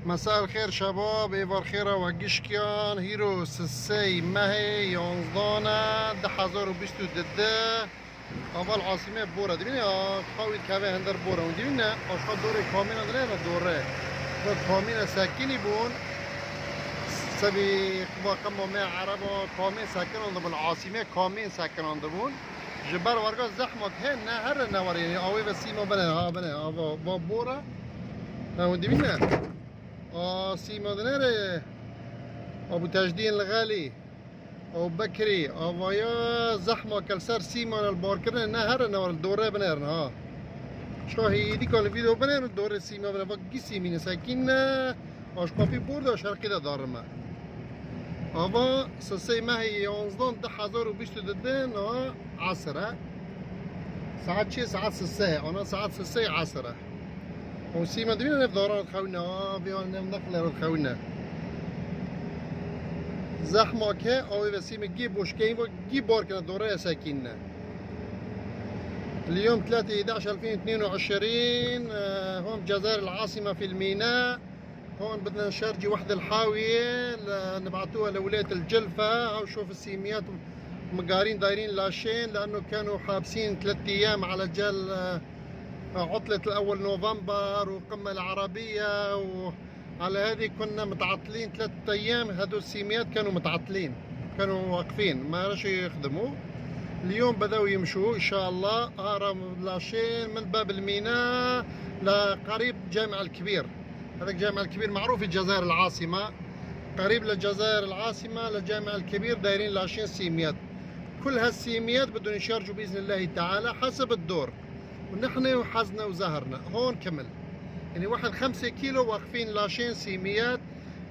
مساء الخير شباب، ايفر خيرا وقشكيان هيرو سسي ماهي يونزدانا ده 2022 اول عاصمه بورا دبينا خاوي كابه هندر بورا ودبينا اشخاص دوري كامينا درينا دوره كامينا ساكني بون سبي كما ما عربا كامين ساكنون ضمن العاصمه كامين ساكنون ضمن جبار ورقه زحمه هنا هر نوريني اوي بس ما بنا بورا ودبينا سيما دنيري ابو تاجدين الغالي او بكري افايا زحمه كالسار سيما البوركرنا نهر نور الدوره بنرنا ها شو هي دي كل فيديو بنر الدوره سيما بنا بقي سيمين ساكن اش كوفي بورد شرق كده دارما افا سسي ما هي 11 ددين عصره ساعات شي ساعات سسي انا ساعات سسي عصره وسيما دبينا نفضل خونا بيون نقلر خونا زحمه كه او وسيم جيب وشكين جيب بوركنا دوره ساكننا اليوم 3/11/2022 هون بجزائر العاصمه في الميناء. هون بدنا نشارجي وحده الحاويه نبعثوها لولايه الجلفه. او شوف السيميات مقارين دايرين لاشين لانه كانوا حابسين 3 ايام على جال عطلة الأول نوفمبر وقمة العربية، وعلى هذه كنا متعطلين 3 أيام. هذو السيميات كانوا متعطلين، كانوا واقفين ما رش يخدموا. اليوم بدأوا يمشوا إن شاء الله. هرم لاشين من باب الميناء لقريب جامع الكبير. هذا الجامع الكبير معروف في الجزائر العاصمة، قريب للجزائر العاصمة للجامع الكبير دايرين لاشين سيميات. كل هالسيميات بدهم يشارجوا بإذن الله تعالى حسب الدور، ونحن وحزنا وزهرنا. هون كمل يعني واحد 5 كيلو واقفين لاشين سيميات.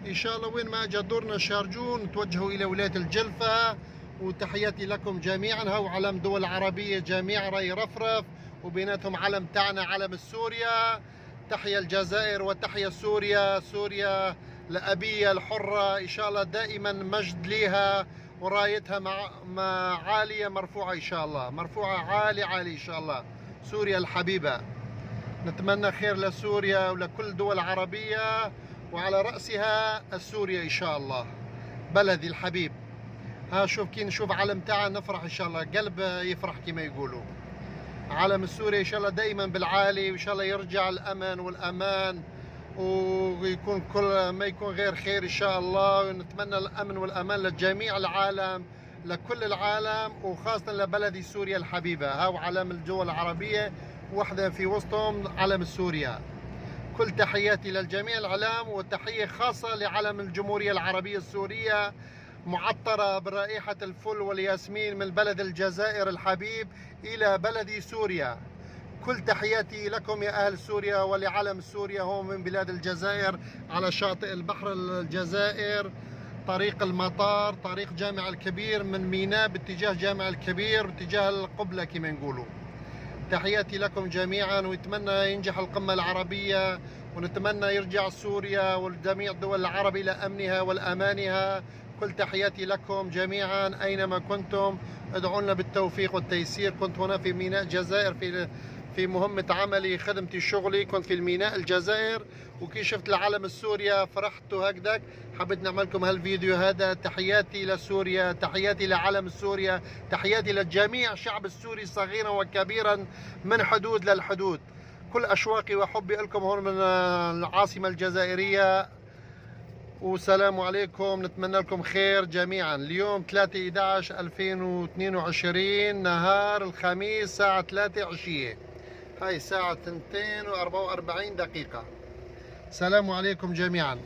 ان شاء الله وين ما اجى دورنا شارجون نتوجهوا الى ولايه الجلفه. وتحياتي لكم جميعا. هو علم دول عربيه جميع راي رفرف، وبيناتهم علم تاعنا علم السوريا. تحيا الجزائر وتحيا سوريا. سوريا الابيه الحره ان شاء الله دائما مجد ليها، ورايتها مع عاليه مرفوعه ان شاء الله، مرفوعه عالي ان شاء الله. سوريا الحبيبة، نتمنى خير لسوريا ولكل دول عربية، وعلى رأسها السوريا إن شاء الله بلدي الحبيب. ها شوف كي نشوف علم تاعنا نفرح إن شاء الله، قلب يفرح كما يقولوا. علم السوري إن شاء الله دائما بالعالي، وإن شاء الله يرجع الأمن والأمان، ويكون كل ما يكون غير خير إن شاء الله. ونتمنى الأمن والأمان لجميع العالم، لكل العالم، وخاصة لبلدي سوريا الحبيبة. هاو علم الدول العربية، واحدة في وسطهم علم سوريا. كل تحياتي للجميع العلام، وتحية خاصة لعلم الجمهورية العربية السورية معطرة برائحة الفل والياسمين من بلد الجزائر الحبيب إلى بلدي سوريا. كل تحياتي لكم يا أهل سوريا ولعلم سوريا. هون من بلاد الجزائر على شاطئ البحر الجزائر، طريق المطار، طريق جامع الكبير، من ميناء باتجاه جامع الكبير باتجاه القبلة كما نقولوا. تحياتي لكم جميعا، ونتمنى ينجح القمة العربية، ونتمنى يرجع سوريا وجميع الدول العرب إلى أمنها والأمانها. كل تحياتي لكم جميعا أينما كنتم. ادعوا لنا بالتوفيق والتيسير. كنت هنا في ميناء الجزائر في مهمة عملي، خدمتي شغلي، كنت في الميناء الجزائر، وكي شفت العلم السوريا فرحت وهكذاك حبيت نعمل لكم هالفيديو هذا. تحياتي لسوريا، تحياتي لعلم سوريا، تحياتي للجميع الشعب السوري صغيرا وكبيرا من حدود للحدود. كل أشواقي وحبي لكم هون من العاصمة الجزائرية، والسلام عليكم. نتمنى لكم خير جميعا. اليوم 3/11/2022 نهار الخميس الساعة 3 عشية، هاي الساعة 2:44. سلام عليكم جميعا.